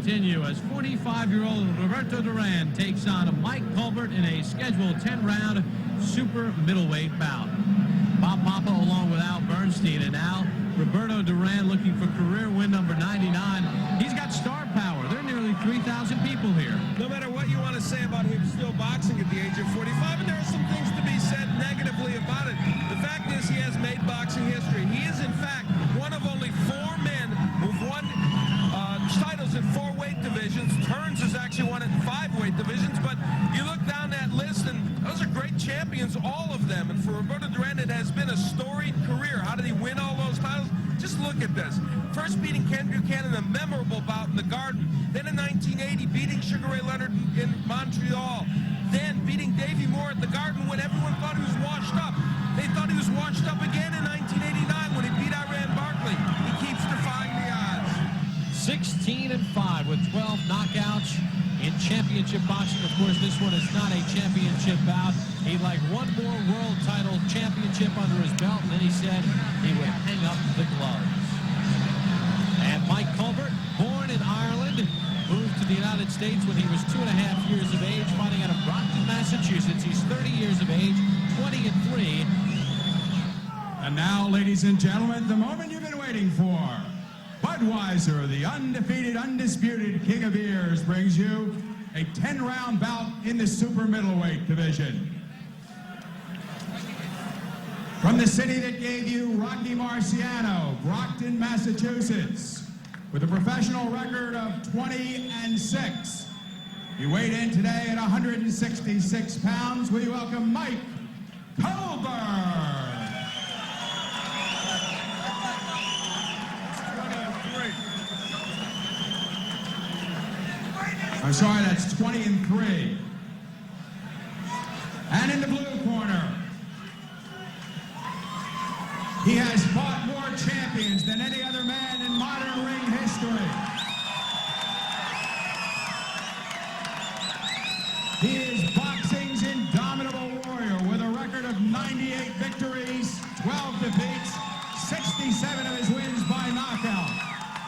continue as 45-year-old Roberto Duran takes on Mike Culbert in a scheduled 10-round super middleweight bout. Bob Papa along with Al Bernstein, and now Roberto Duran looking for career win number 99. He's got star power. There are nearly 3,000 people here. No matter what you want to say about him still boxing at the age of 45, and there are some things to be said negatively about it. The fact is he has made boxing history. He is, in fact, one of only 4 men who've won titles in 4 weight divisions. Turns has actually won it in 5 weight divisions, but you look down that list, and those are great champions, all of them. And for Roberto Duran, it has been a storied career. How did he win all those titles? Just look at this. First beating Ken Buchanan, a memorable bout in the Garden. Then in 1980, beating Sugar Ray Leonard in Montreal. Then beating Davey Moore at the Garden when everyone thought he was washed up. They thought he was washed up again in 1989 when he beat Iran Barkley. He keeps defying the odds. 16-5 with 12 knockouts in championship boxing. Of course, this one is not a championship bout. He'd like one more world title championship under his belt, and then he said he would hang up the gloves. And Mike Culbert, born in Ireland, moved to the United States when he was 2.5 years of age, fighting out of Brockton, Massachusetts. He's 30 years of age, 20-3. And now, ladies and gentlemen, the moment you've been waiting for. Budweiser, the undefeated, undisputed king of beers, brings you a 10-round bout in the super middleweight division. From the city that gave you Rocky Marciano, Brockton, Massachusetts, with a professional record of 20-6. He weighed in today at 166 pounds. Will you welcome Mike Culbert? I'm sorry, that's 20-3. And in the blue corner, he has fought more champions than any other man in modern ring history. He is boxing's indomitable warrior with a record of 98 victories, 12 defeats, 67 of his wins by knockout.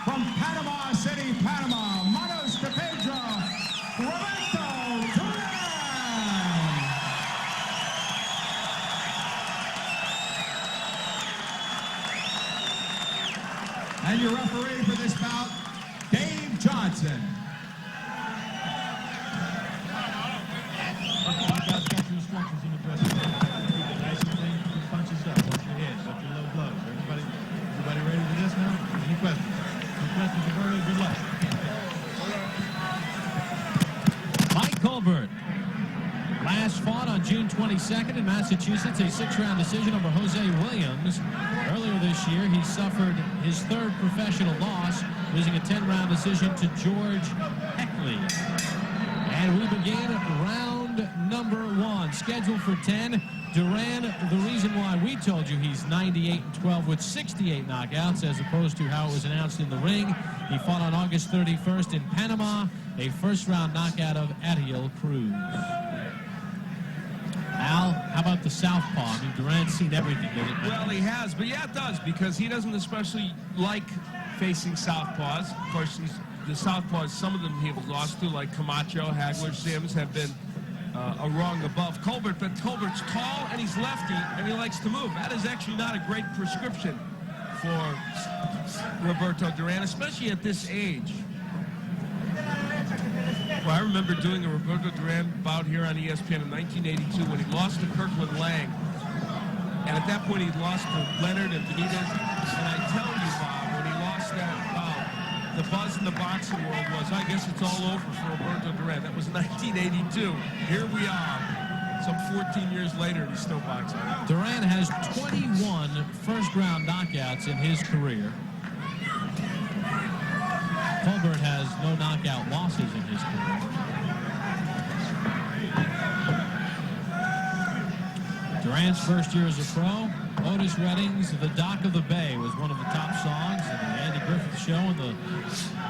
From Panama City, Panama, Manos de Pedro, Roberto Duran. And your referee for this bout, Dave Johnson. You guys got your instructions in the dressing room. Nice and clean, keep your punches up, watch your head, watch your low blows. Everybody ready for this now? Any questions? Any questions, Roberto? Good luck. Mike Culbert last fought on June 22nd in Massachusetts, a 6-round decision over Jose Williams. Earlier this year, he suffered his 3rd professional loss, losing a 10-round decision to George Heckley. And we begin round number 1, scheduled for 10. Duran, the reason why we told you he's 98-12 with 68 knockouts, as opposed to how it was announced in the ring. He fought on August 31st in Panama, a first-round knockout of Ariel Cruz. Al, how about the southpaw? I mean, Duran's seen everything, doesn't it? Well, he has, but yeah, it does, because he doesn't especially like facing southpaws. Of course, the southpaws, some of them he has lost to, like Camacho, Hagler, Sims, have been a rung above Culbert, but Culbert's tall and he's lefty and he likes to move. That is actually not a great prescription for Roberto Duran, especially at this age. Well, I remember doing a Roberto Duran bout here on ESPN in 1982 when he lost to Kirkland Lang. And at that point, he'd lost to Leonard and Benitez. And I tell you, Bob, when he lost that bout, the buzz in the boxing world was, I guess it's all over for Roberto Duran. That was 1982. Here we are, some 14 years later, and he's still boxing. Duran has 21 first-round knockouts in his career. Culbert has no knockout losses in his career. Duran's first year as a pro, Otis Redding's The Dock of the Bay was one of the top songs, and the Andy Griffith Show and the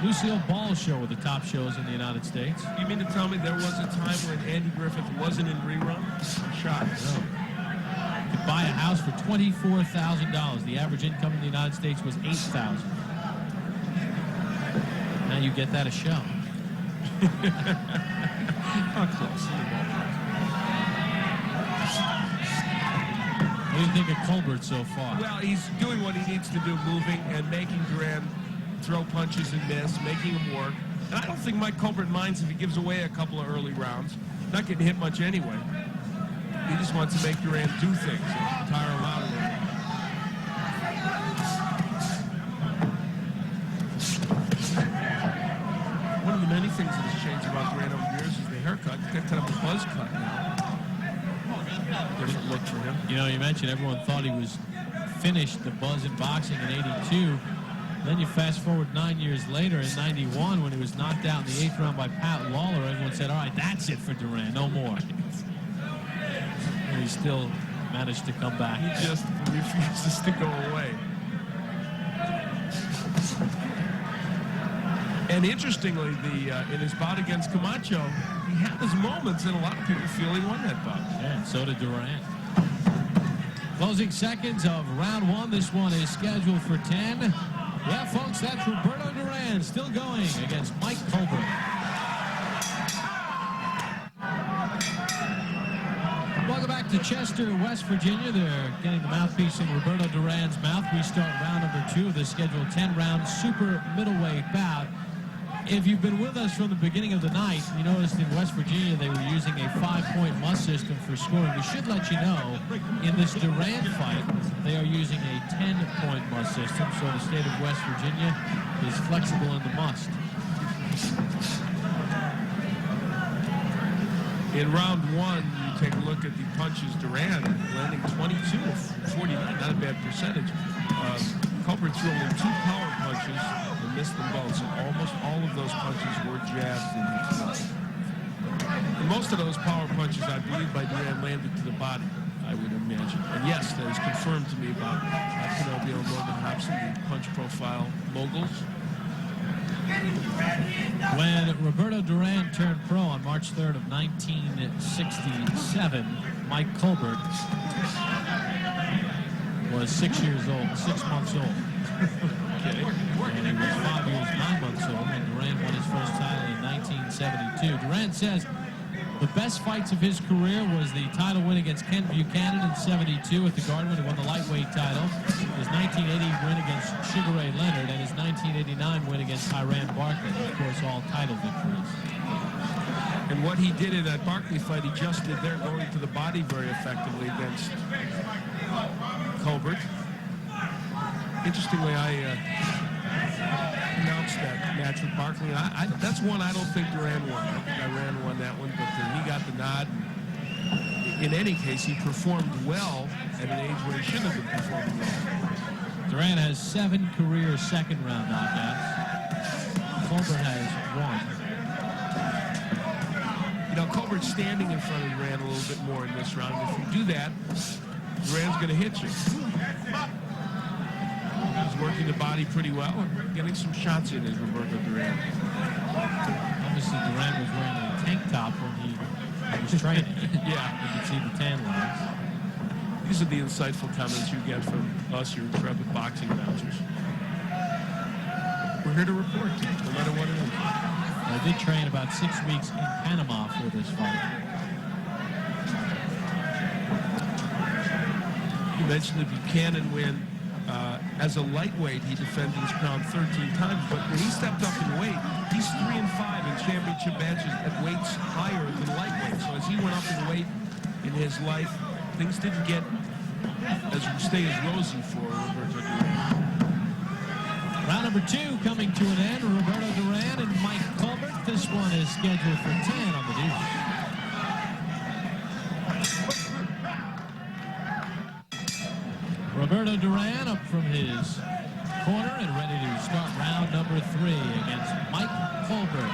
Lucille Ball Show were the top shows in the United States. You mean to tell me there was a time when Andy Griffith wasn't in rerun? I'm shocked. No. You could buy a house for $24,000. The average income in the United States was $8,000. Now you get that a show. Not close. What do you think of Culbert so far? Well, he's doing what he needs to do, moving and making Duran throw punches and miss, making him work. And I don't think Mike Culbert minds if he gives away a couple of early rounds. Not getting hit much anyway. He just wants to make Duran do things and tire him out a little. One of the many things that has changed about Duran over the years is the haircut. He's got kind of a buzz cut now. Different look for him. You know, you mentioned everyone thought he was finished the buzz in boxing in '82. Then you fast forward 9 years later in '91 when he was knocked out in the 8th round by Pat Lawler. Everyone said, all right, that's it for Duran, no more. And he still managed to come back. He just refuses to go away. And interestingly, in his bout against Camacho, he had his moments, and a lot of people feel he won that bout. Yeah, and so did Duran. Closing seconds of round one. This one is scheduled for 10. Yeah, folks, that's Roberto Duran still going against Mike Culbert. Welcome back to Chester, West Virginia. They're getting the mouthpiece in Roberto Duran's mouth. We start round number 2 of the scheduled 10-round super middleweight bout. If you've been with us from the beginning of the night, you noticed in West Virginia they were using a 5-point must system for scoring. We should let you know, in this Duran fight, they are using a 10-point must system, so the state of West Virginia is flexible in the must. In round one, you take a look at the punches. Duran landing 22 of 49, not a bad percentage. Culbert threw only 2 power punches and missed them both, so almost all of those punches were jabs in his mouth. And most of those power punches, I believe, by Duran landed to the body, I would imagine. And yes, that is confirmed to me about Kenobi and Logan Hobson, the punch profile moguls. When Roberto Duran turned pro on March 3rd of 1967, Mike Culbert was 6 years old, 6 months old. Okay. And he was 5 years, 9 months old when Duran won his first title in 1972. Duran says the best fights of his career was the title win against Ken Buchanan in '72 at the Garden when he won the lightweight title, his 1980 win against Sugar Ray Leonard, and his 1989 win against Tyran Barkley. Of course, all title victories. And what he did in that Barkley fight, he just did there, going to the body very effectively against Culbert. Interestingly, I announced that match with Barkley. That's one I don't think Duran won. I think Iran won that one, but he got the nod. In any case, he performed well at an age where he shouldn't have been performing well. Duran has 7 career second-round knockouts. Culbert has 1. You know, Culbert's standing in front of Duran a little bit more in this round. If you do that, Duran's going to hit you. He's working the body pretty well and getting some shots in, is Roberto Duran. Obviously, Duran was wearing a tank top when he was training. Yeah. You can see the tan lines. These are the insightful comments you get from us, your intrepid boxing announcers. We're here to report, no matter what it is. I did train about 6 weeks in Panama for this fight. You mentioned the Buchanan win. As a lightweight, he defended his crown 13 times, but when he stepped up in weight, he's 3-5 in championship matches at weights higher than lightweight. So as he went up in weight in his life, things didn't stay as rosy for Roberto Duran. Round number 2 coming to an end. Roberto Duran and Mike Culbert. This one is scheduled for 10 on the deuce. Roberto Duran up from his corner and ready to start round number 3 against Mike Culbert from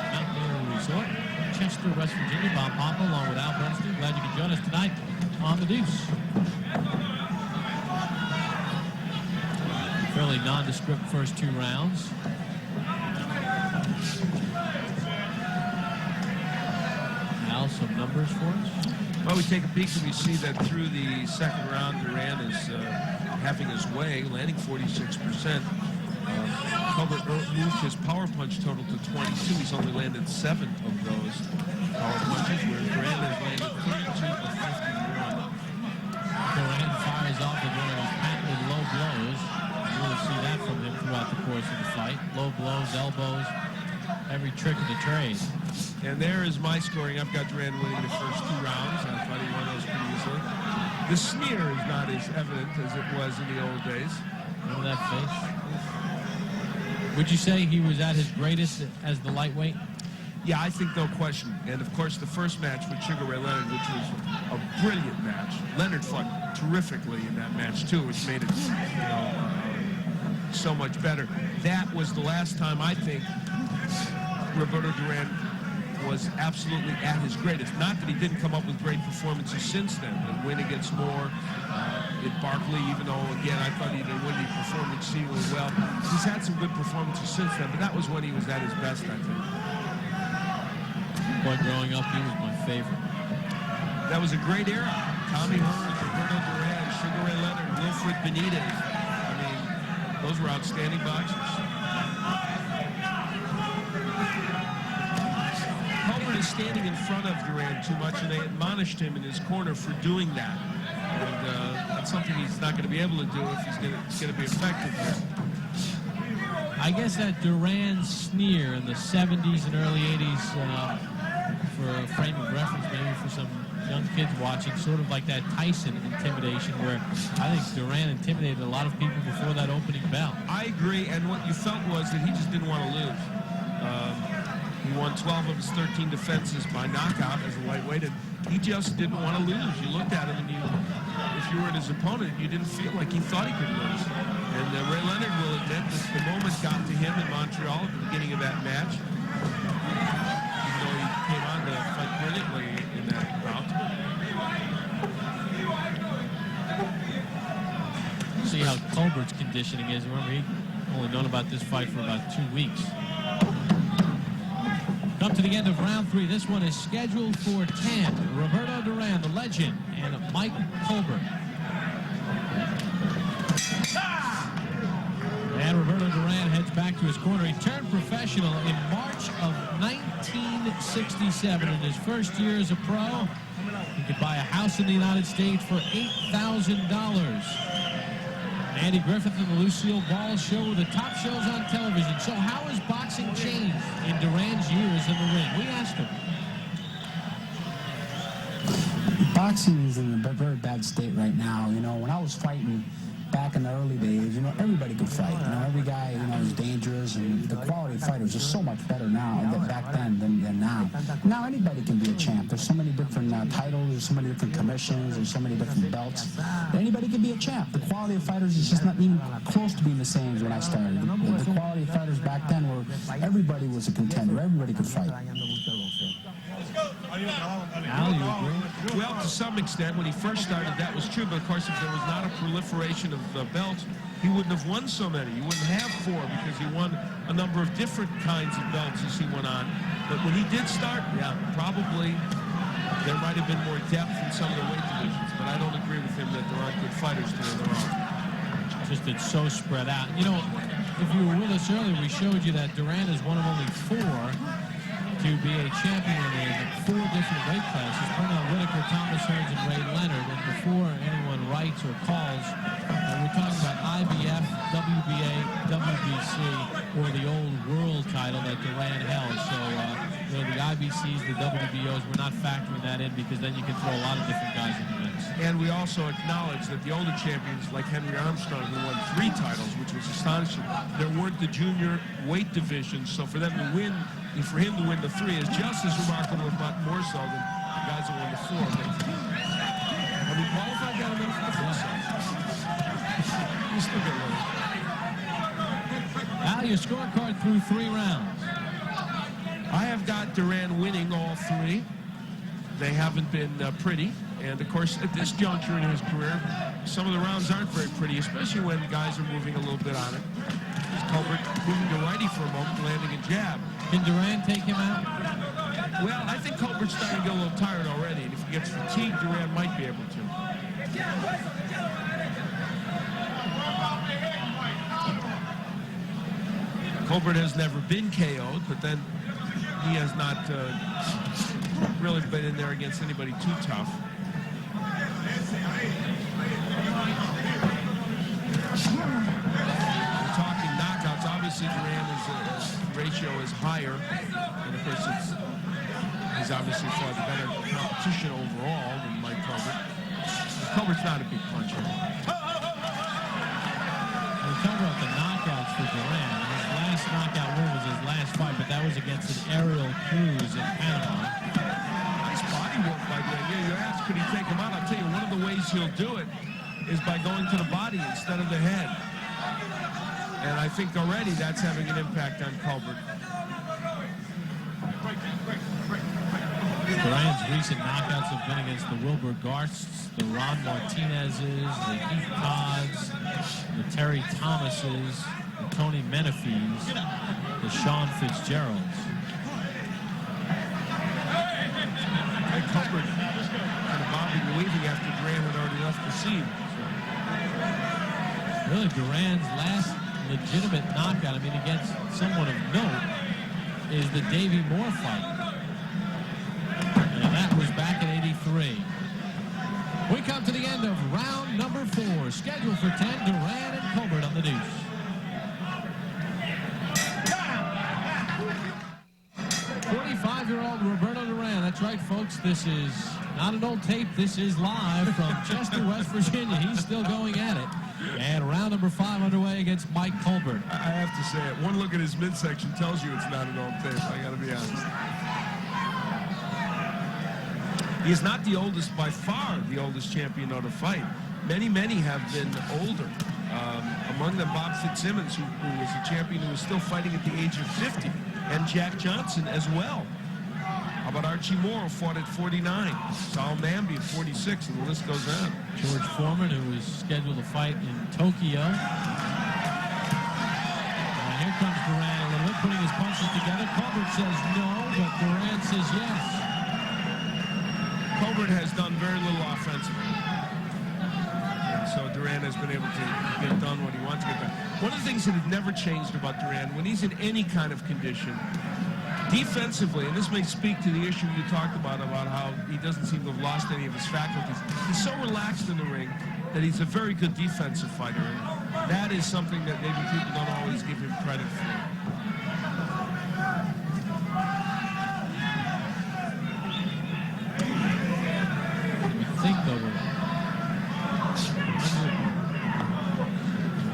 Mountaineer Resort, Chester, West Virginia. Bob Papa along with Al Bernstein. Glad you could join us tonight on the deuce. Fairly nondescript first 2 rounds. Al, some numbers for us? Well, we take a peek and we see that through the second round, Duran is having his way, landing 46%. Culbert moved his power punch total to 22. He's only landed 7 of those power punches, whereas Duran has landed 32 of 51. Duran fires off with one of his patented low blows. You'll see that from him throughout the course of the fight. Low blows, elbows, every trick of the trade. And there is my scoring. I've got Duran winning the first 2 rounds. I thought he won those pretty easily. The sneer is not as evident as it was in the old days. Remember that face? Would you say he was at his greatest as the lightweight? Yeah, I think no question. And of course, the first match with Sugar Ray Leonard, which was a brilliant match. Leonard fought terrifically in that match too, which made it, so much better. That was the last time I think Roberto Duran was absolutely at his greatest. Not that he didn't come up with great performances since then. The win against Moore, at Barkley, even though, again, I thought he didn't win the performance exceedingly well. He's had some good performances since then, but that was when he was at his best, I think. Boy, growing up, he was my favorite. That was a great era. Tommy Hearns, Roberto Duran, Sugar Ray Leonard, Wilfred Benitez. I mean, those were outstanding boxers. Culbert is standing in front of Duran too much, and they admonished him in his corner for doing that. And that's something he's not going to be able to do if he's going to be effective here. I guess that Duran sneer in the 70s and early 80s, for a frame of reference, maybe for some young kids watching, sort of like that Tyson intimidation, where I think Duran intimidated a lot of people before that opening bell. I agree, and what you felt was that he just didn't want to lose. He won 12 of his 13 defenses by knockout as a lightweight, and he just didn't want to lose. You looked at him, and if you were his opponent, you didn't feel like he thought he could lose. And Ray Leonard will admit that the moment got to him in Montreal at the beginning of that match, even though he came on to fight brilliantly in that bout. See how Culbert's conditioning is. Remember, he only known about this fight for about 2 weeks. Come to the end of round 3. This one is scheduled for 10. Roberto Duran, the legend, and Mike Culbert. And Roberto Duran heads back to his corner. He turned professional in March of 1967. In his first year as a pro, he could buy a house in the United States for $8,000. Andy Griffith and the Lucille Ball Show were the top shows on television. So how has boxing changed in Duran's years in the ring? We asked him. Boxing is in a very bad state right now. You know, when I was fighting back in the early days, you know, everybody could fight. You know, every guy, you know, is dangerous, and the quality of fighters is so much better now than back then than now. Now anybody can be a champ. There's so many different titles, there's so many different commissions, there's so many different belts. Anybody can be a champ. The quality of fighters is just not even close to being the same as when I started. The quality of fighters back then were everybody was a contender. Everybody could fight. Al, you agree? Well, to some extent, when he first started, that was true. But of course, if there was not a proliferation of belts, he wouldn't have won so many. He wouldn't have 4 because he won a number of different kinds of belts as he went on. But when he did start, yeah, probably there might have been more depth in some of the weight divisions. But I don't agree with him that there aren't good fighters today. There are. Just it's so spread out. You know, if you were with us earlier, we showed you that Duran is one of only 4 to be a champion in 4 different weight classes. Pernell Whitaker, Thomas Hearns, and Ray Leonard. And before anyone writes or calls, we're talking about IBF, WBA, WBC, or the old world title that Duran held. So, you know, the IBCs, the WBOs, we're not factoring that in because then you can throw a lot of different guys in the mix. And we also acknowledge that the older champions, like Henry Armstrong, who won 3 titles, which was astonishing, there weren't the junior weight divisions. So for them to win, for him to win the 3 is just as remarkable, if not more so, than the guys who won the 4. Have we qualified that enough for the 4? You still get low. Al, your scorecard through 3 rounds. I have got Duran winning all 3. They haven't been pretty. And, of course, at this juncture in his career, some of the rounds aren't very pretty, especially when guys are moving a little bit on it. Culbert moving to righty for a moment, landing a jab. Can Duran take him out? Well, I think Culbert's starting to get a little tired already, and if he gets fatigued, Duran might be able to. Culbert has never been KO'd, but then he has not really been in there against anybody too tough. We're talking knockouts. Obviously, Duran's ratio is higher, and of course, he's obviously fought better competition overall than Mike Culbert. Culbert's not a big puncher. We talk about the knockouts for Duran. His last knockout win was his last fight, but that was against an aerial cruise in Panama. Nice body work by Duran. Yeah, you asked, could he take him out? I'll tell you, one of the ways he'll do it is by going to the body instead of the head. And I think already that's having an impact on Culbert. Duran's recent knockouts have been against the Wilbur Garsts, the Ron Martinezes, the Heath Todds, the Terry Thomases, the Tony Menefees, the Sean Fitzgeralds. And Culbert kind of bobbing and weaving after Duran had already left the scene. Really, Duran's last legitimate knockout, I mean, against someone of note, is the Davey Moore fight. And that was back in '83. We come to the end of round number 4. Scheduled for 10, Duran and Culbert on the deuce. '45-year-old Roberto Duran. That's right, folks. This is not an old tape. This is live from Chester, West Virginia. He's still going at it. And round number 5 underway against Mike Culbert. I have to say it. One look at his midsection tells you it's not an old tape. I got to be honest. He is not the oldest, by far, the oldest champion of the fight. Many have been older. Among them, Bob Fitzsimmons, who was a champion who was still fighting at the age of 50, and Jack Johnson as well. How about Archie Moore, who fought at 49, Saul Nambi at 46, and the list goes on. George Foreman, who was scheduled to fight in Tokyo. And here comes Duran a little bit, putting his punches together. Culbert says no, but Duran says yes. Culbert has done very little offensively. And so Duran has been able to get done what he wants to get done. One of the things that have never changed about Duran, when he's in any kind of condition, defensively, and this may speak to the issue you talked about how he doesn't seem to have lost any of his faculties. He's so relaxed in the ring that he's a very good defensive fighter. And that is something that maybe people don't always give him credit for. I think there were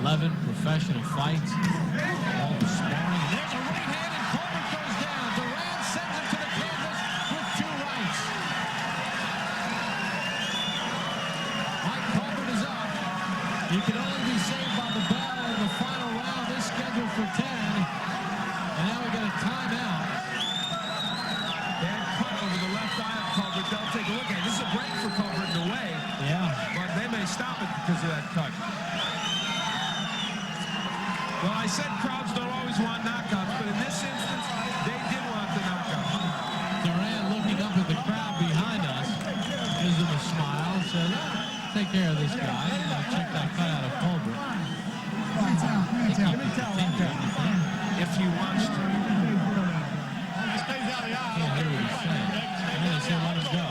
11 professional fights, all the sparring. And there's a right hand, and Culbert goes down. Duran sends him to the canvas with 2 rights. Mike Culbert is up. He can only be saved by the bell in the final round. This scheduled for 10. And now we got a timeout. Bad cut over the left eye of Culbert. They'll take a look at it. This is a break for Culbert in a way. Yeah. But they may stop it because of that cut. Well, I said crowds don't always want knockouts, but in this instance, they did want the knockout. Duran looking up at the crowd behind us, gives him a smile, says, take care of this guy. Check that cut out of Culbert. If he wants to. Stays out of the eye. Can't hear what he's saying. And then they say let him go.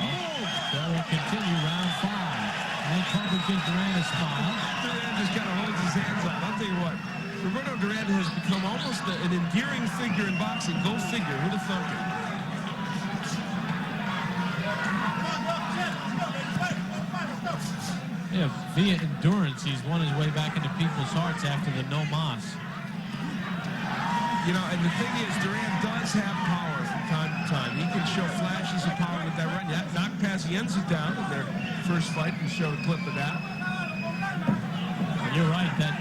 So we'll continue round 5. And then Culbert gives Duran a smile. Duran just kind of holds his hands up. I'll tell you what. Roberto Duran has become almost an endearing figure in boxing. Go figure. Who'd have thunk it? Yeah, via endurance, he's won his way back into people's hearts after the no mas. You know, and the thing is, Duran does have power from time to time. He can show flashes of power with that right. That knocked Pasienza down in their first fight. We showed a clip of that. And you're right, that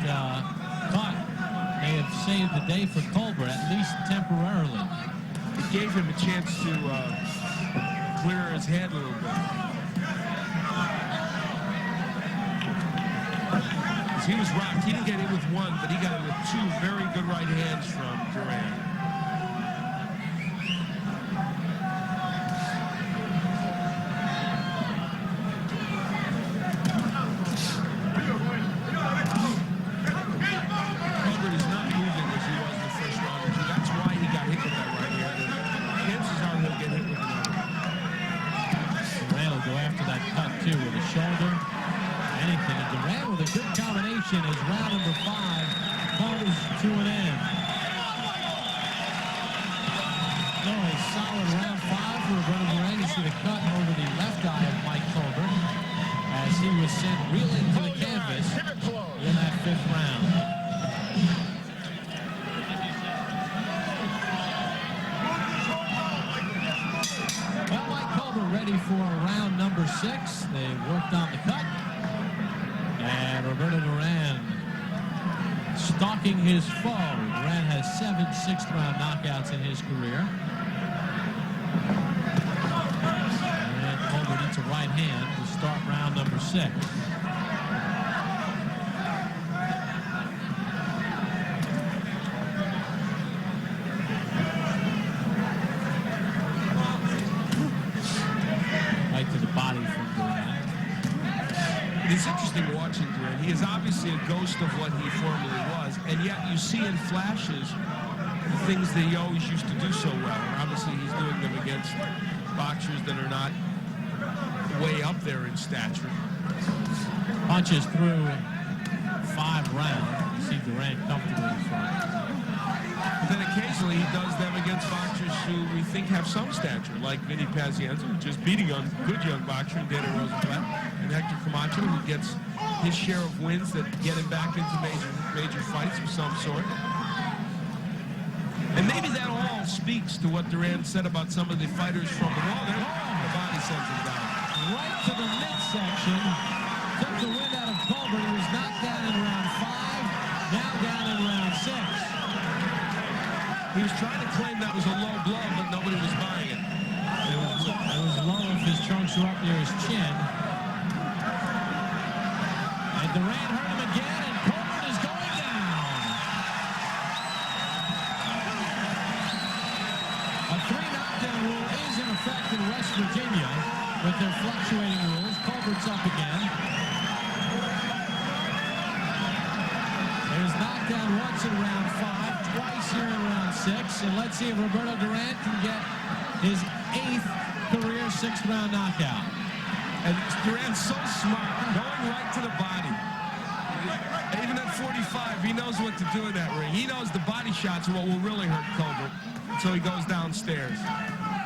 cut may have saved the day for Culbert, at least temporarily. It gave him a chance to clear his head a little bit. He was rocked. He didn't get in with 1, but he got in with 2 very good right hands from Duran. Culbert is not moving as he was in the first round. too, with a shoulder, anything. And Duran with a good combination as round number 5 comes to an end. So a solid round 5 for Roberto Duran. You see the cut over the left eye of Mike Culbert as he was sent reeling to the canvas in that 5th round. Well, Mike Culbert ready for round number 6. They worked on the cut. And Roberto Duran stalking his foe. Duran has 7 6th-round knockouts in his career. And Culbert eats a right hand to start round number 6. Right to the body from Duran. It's interesting watching Duran. He is obviously a ghost of what he formerly was, and yet you see in flashes the things that he always used to do so well. And obviously, he's doing them against boxers that are not way up there in stature. Punches through 5 rounds. You see Duran comfortably in front. But then occasionally he does them against boxers who we think have some stature, like Vinny Pazienza, who just beating on good young boxer, and Dana Rosenblatt, and Hector Camacho, who gets his share of wins that get him back into major fights of some sort. And maybe that all speaks to what Duran said about some of the fighters from the wall. The body sends him down. Right to the midsection. Took the wind out of Culbert. He was knocked down in round 5. Now down in round 6. He was trying to claim that was a low blow, but nobody was buying it. It was low if his trunks were up near his chin. And Duran hurt him again, and Culbert is going down. A 3-knockdown rule is in effect in West Virginia with their fluctuating rules. Culbert's up again. He was knocked down once in round 5, twice here in round 6. And let's see if Roberto Duran can get his 8th career 6th-round knockout. And Duran's so smart, going right to the body. Even at 45, he knows what to do in that ring. He knows the body shots are what will really hurt Culbert. So he goes downstairs.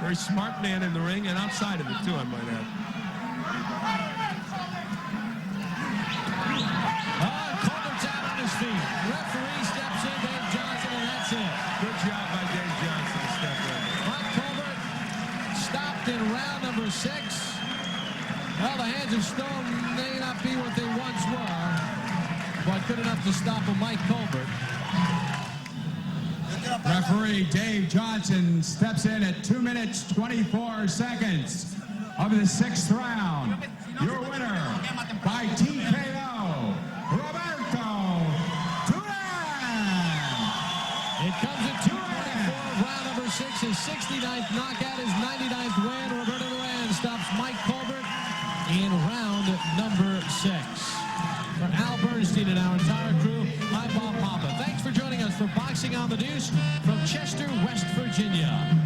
Very smart man in the ring and outside of it, too, I might add. Culbert's out on his feet. Referee steps in, Dave Johnson, and that's it. Good job by Dave Johnson to step in. Mike Culbert stopped in round number 6. Well, the hands of stone may not be what they once were, but good enough to stop a Mike Culbert. Referee Dave Johnson steps in at 2 minutes, 24 seconds of the 6th round. Your winner by TKO, Roberto Duran. It comes at 2:24 of round number 6. His 69th knockout, his 99th win. Roberto Duran stops Mike Culbert in round number 6. For Al Bernstein and our entire crew, I'm Bob Papa. Thanks for joining us for Boxing on the Deuce from Chester, West Virginia.